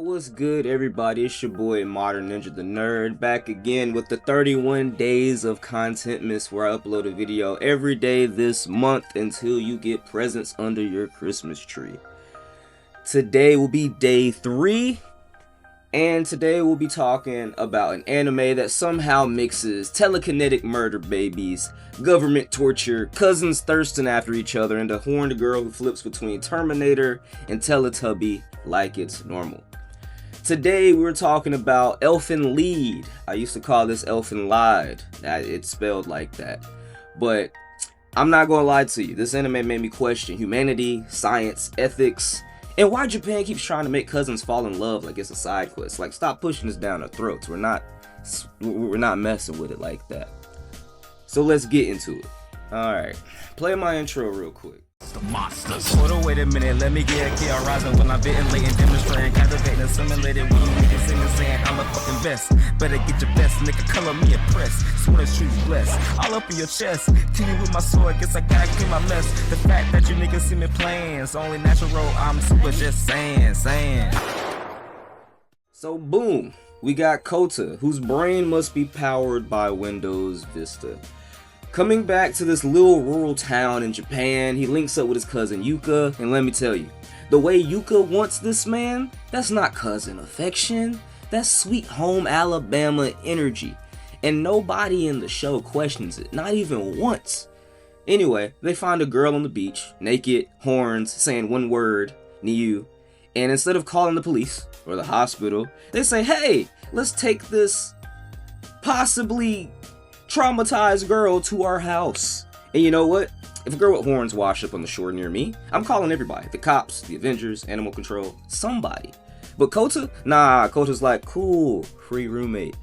What's good, everybody? It's your boy Modern Ninja the Nerd, back again with the 31 days of Contentmas, where I upload a video every day this month until you get presents under your Christmas tree. Today will be day 3, and today we'll be talking about an anime that somehow mixes telekinetic murder babies, government torture, cousins thirsting after each other, and a horned girl who flips between Terminator and Teletubby like it's normal. Today we're talking about Elfen Lied. I used to call this Elfen Lied. It's spelled like that. But I'm not gonna lie to you, this anime made me question humanity, science, ethics, and why Japan keeps trying to make cousins fall in love like it's a side quest. Like, stop pushing this down our throats. We're not messing with it like that. So let's get into it. Alright, play my intro real quick. The monsters. Hold on, wait a minute, let me get a chaos rising when I'm ventilating, demonstrating, captivating, simulating. When you niggas singing, saying I'm the fucking best. Better get your best, nigga, color me impressed. Swear the streets blessed, all up in your chest. Kill you with my sword, guess I gotta clean my mess. The fact that you niggas see me playing, it's only natural, I'm super just saying. So boom, we got Kota, whose brain must be powered by Windows Vista. Coming back to this little rural town in Japan, he links up with his cousin Yuka, and let me tell you, the way Yuka wants this man, that's not cousin affection, that's sweet home Alabama energy, and nobody in the show questions it, not even once. Anyway, they find a girl on the beach, naked, horns, saying one word, Niu, and instead of calling the police or the hospital, they say, hey, let's take this possibly traumatized girl to our house. And you know what? If a girl with horns wash up on the shore near me, I'm calling everybody. The cops, the Avengers, Animal Control, somebody. But Kota? Nah, Kota's like, cool, free roommate.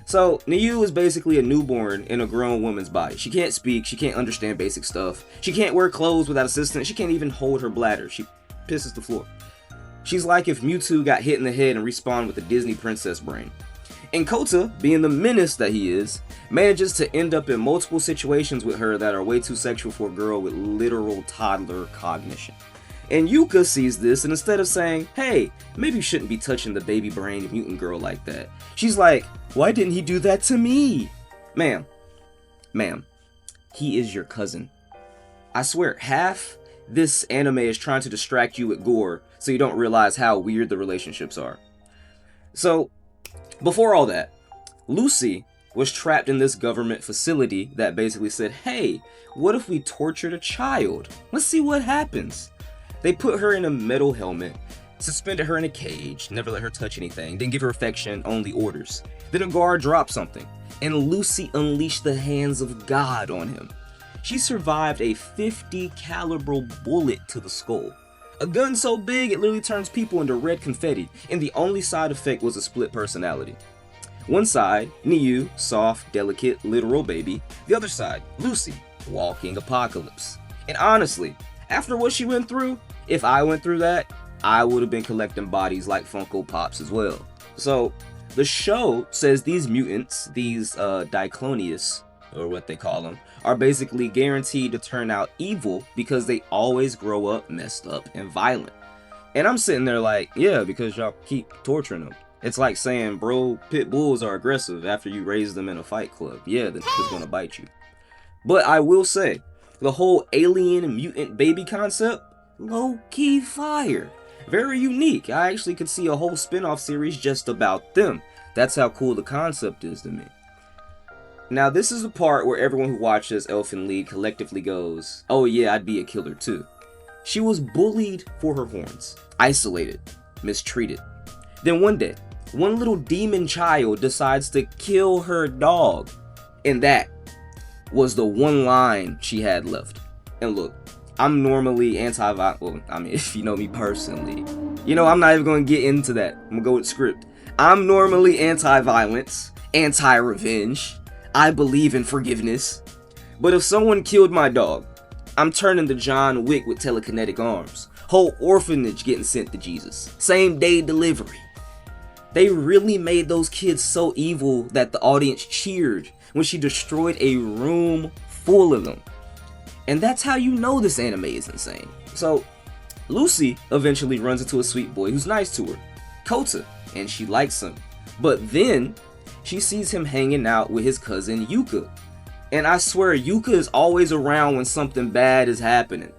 So, Niu is basically a newborn in a grown woman's body. She can't speak, she can't understand basic stuff, she can't wear clothes without assistance, she can't even hold her bladder, she pisses the floor. She's like if Mewtwo got hit in the head and respawned with a Disney princess brain. And Kota, being the menace that he is, manages to end up in multiple situations with her that are way too sexual for a girl with literal toddler cognition. And Yuka sees this, and instead of saying, hey, maybe you shouldn't be touching the baby brain mutant girl like that, she's like, why didn't he do that to me? Ma'am, he is your cousin. I swear, half this anime is trying to distract you with gore so you don't realize how weird the relationships are. So, before all that, Lucy was trapped in this government facility that basically said, hey, what if we tortured a child? Let's see what happens. They put her in a metal helmet, suspended her in a cage, never let her touch anything, didn't give her affection, only orders. Then a guard dropped something, and Lucy unleashed the hands of God on him. She survived a 50 caliber bullet to the skull. A gun so big it literally turns people into red confetti, and the only side effect was a split personality. One side, Niu, soft, delicate, literal baby. The other side, Lucy, walking apocalypse. And honestly, after what she went through, if I went through that, I would have been collecting bodies like Funko Pops as well. So, the show says these mutants, these Diclonius, or what they call them, are basically guaranteed to turn out evil because they always grow up messed up and violent. And I'm sitting there like, yeah, because y'all keep torturing them. It's like saying, bro, pit bulls are aggressive after you raise them in a fight club. Yeah, the nigga's gonna bite you. But I will say, the whole alien mutant baby concept, low-key fire. Very unique. I actually could see a whole spin-off series just about them. That's how cool the concept is to me. Now, this is the part where everyone who watches Elfen Lied collectively goes, oh yeah, I'd be a killer too. She was bullied for her horns, isolated, mistreated. Then one day, one little demon child decides to kill her dog. And that was the one line she had left. And look, I'm normally anti-violence, well, I mean, if you know me personally, you know, I'm not even going to get into that. I'm going to go with script. I'm normally anti-violence, anti-revenge. I believe in forgiveness. But if someone killed my dog, I'm turning to John Wick with telekinetic arms. Whole orphanage getting sent to Jesus. Same day delivery. They really made those kids so evil that the audience cheered when she destroyed a room full of them. And that's how you know this anime is insane. So, Lucy eventually runs into a sweet boy who's nice to her. Kota, and she likes him. But then she sees him hanging out with his cousin Yuka. And I swear, Yuka is always around when something bad is happening.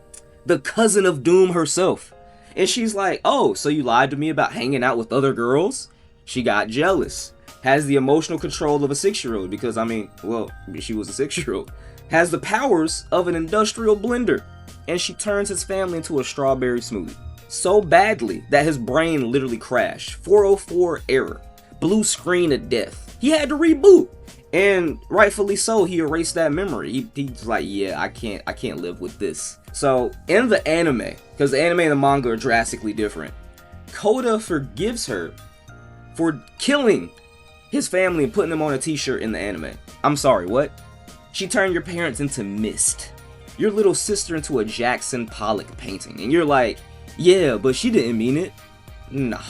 The cousin of Doom herself. And she's like, oh, so you lied to me about hanging out with other girls? She got jealous. Has the emotional control of a 6-year-old because, I mean, well, she was a 6-year-old. Has the powers of an industrial blender. And she turns his family into a strawberry smoothie. So badly that his brain literally crashed. 404 error. Blue screen of death. He had to reboot. And rightfully so, he erased that memory. He's like, yeah, I can't live with this. So in the anime, because the anime and the manga are drastically different, Kota forgives her for killing his family and putting them on a t-shirt in the anime. I'm sorry, what? She turned your parents into mist. Your little sister into a Jackson Pollock painting. And you're like, yeah, but she didn't mean it. Nah.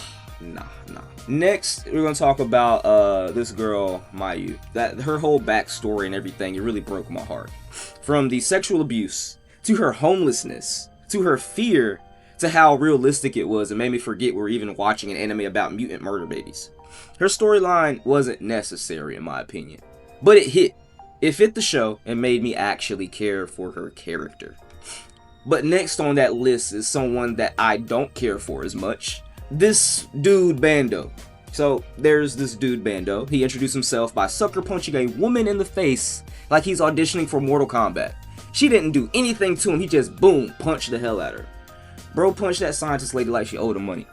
Next, we're gonna talk about this girl, Mayu. That her whole backstory and everything, it really broke my heart. From the sexual abuse, to her homelessness, to her fear, to how realistic it was. It made me forget we were even watching an anime about mutant murder babies. Her storyline wasn't necessary in my opinion, but it hit. It fit the show and made me actually care for her character. But next on that list is someone that I don't care for as much. This dude Bando. So there's this dude Bando. He introduced himself by sucker punching a woman in the face like he's auditioning for Mortal Kombat. She didn't do anything to him. He just boom, punched the hell out of her. Bro punched that scientist lady like she owed him money.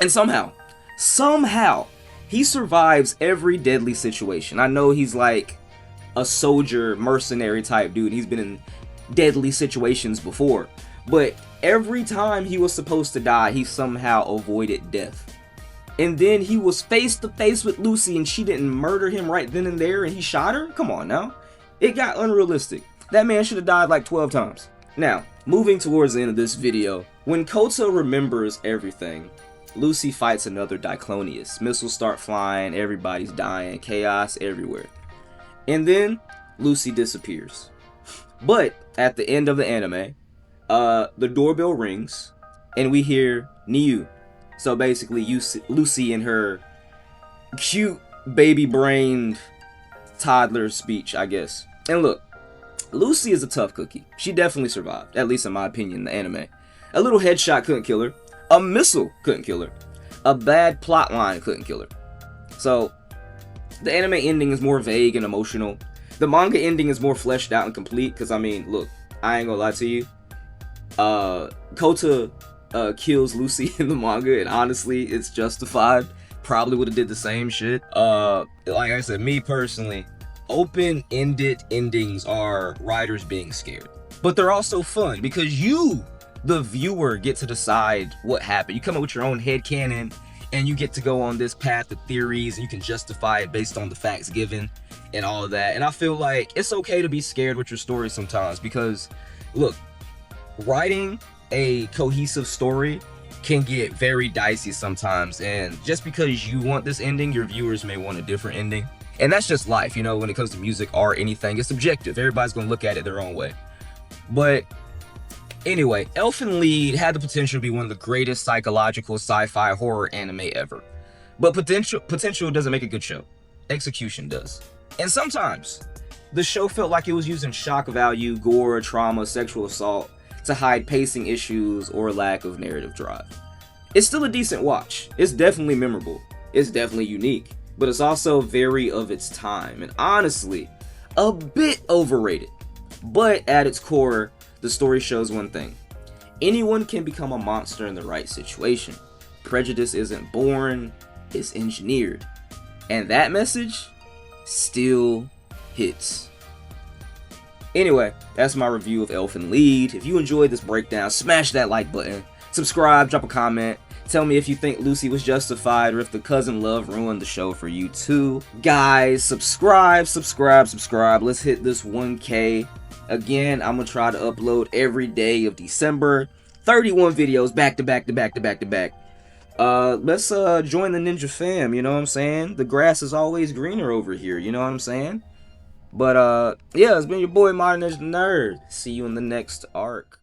And somehow, he survives every deadly situation. I know he's like a soldier, mercenary type dude. He's been in deadly situations before. But every time he was supposed to die, he somehow avoided death. And then he was face to face with Lucy and she didn't murder him right then and there and he shot her? Come on now. It got unrealistic. That man should have died like 12 times. Now, moving towards the end of this video, when Kota remembers everything, Lucy fights another Diclonius. Missiles start flying, everybody's dying, chaos everywhere. And then Lucy disappears. But at the end of the anime, the doorbell rings and we hear Niu. So basically Lucy and her cute baby brained toddler speech, I guess. And look, Lucy is a tough cookie. She definitely survived, at least in my opinion, in the anime. A little headshot couldn't kill her. A missile couldn't kill her. A bad plot line couldn't kill her. So the anime ending is more vague and emotional. The manga ending is more fleshed out and complete because, I mean, look, I ain't gonna lie to you. Kota kills Lucy in the manga, and honestly, it's justified. Probably would have did the same shit. Like I said, me personally, open-ended endings are writers being scared. But they're also fun because you, the viewer, get to decide what happened. You come up with your own headcanon, and you get to go on this path of theories, and you can justify it based on the facts given and all of that. And I feel like it's okay to be scared with your story sometimes because, look, writing a cohesive story can get very dicey sometimes, and just because you want this ending, your viewers may want a different ending. And that's just life, you know, when it comes to music, art, anything, it's subjective. Everybody's gonna look at it their own way. But anyway, Elfen Lied had the potential to be one of the greatest psychological sci-fi horror anime ever. But potential doesn't make a good show. Execution does. And sometimes the show felt like it was using shock value, gore, trauma, sexual assault to hide pacing issues or lack of narrative drive. It's still a decent watch. It's definitely memorable. It's definitely unique, but it's also very of its time and honestly a bit overrated. But at its core, the story shows one thing. Anyone can become a monster in the right situation. Prejudice isn't born, it's engineered. And that message still hits. Anyway, that's my review of Elfen Lied. If you enjoyed this breakdown, smash that like button, subscribe, drop a comment, tell me if you think Lucy was justified or if the cousin love ruined the show for you too. Guys, subscribe. Let's hit this 1K. Again, I'm gonna try to upload every day of December. 31 videos back to back. Let's join the Ninja fam, you know what I'm saying? The grass is always greener over here, you know what I'm saying? But yeah, it's been your boy Modern Ninja Nerd. See you in the next arc.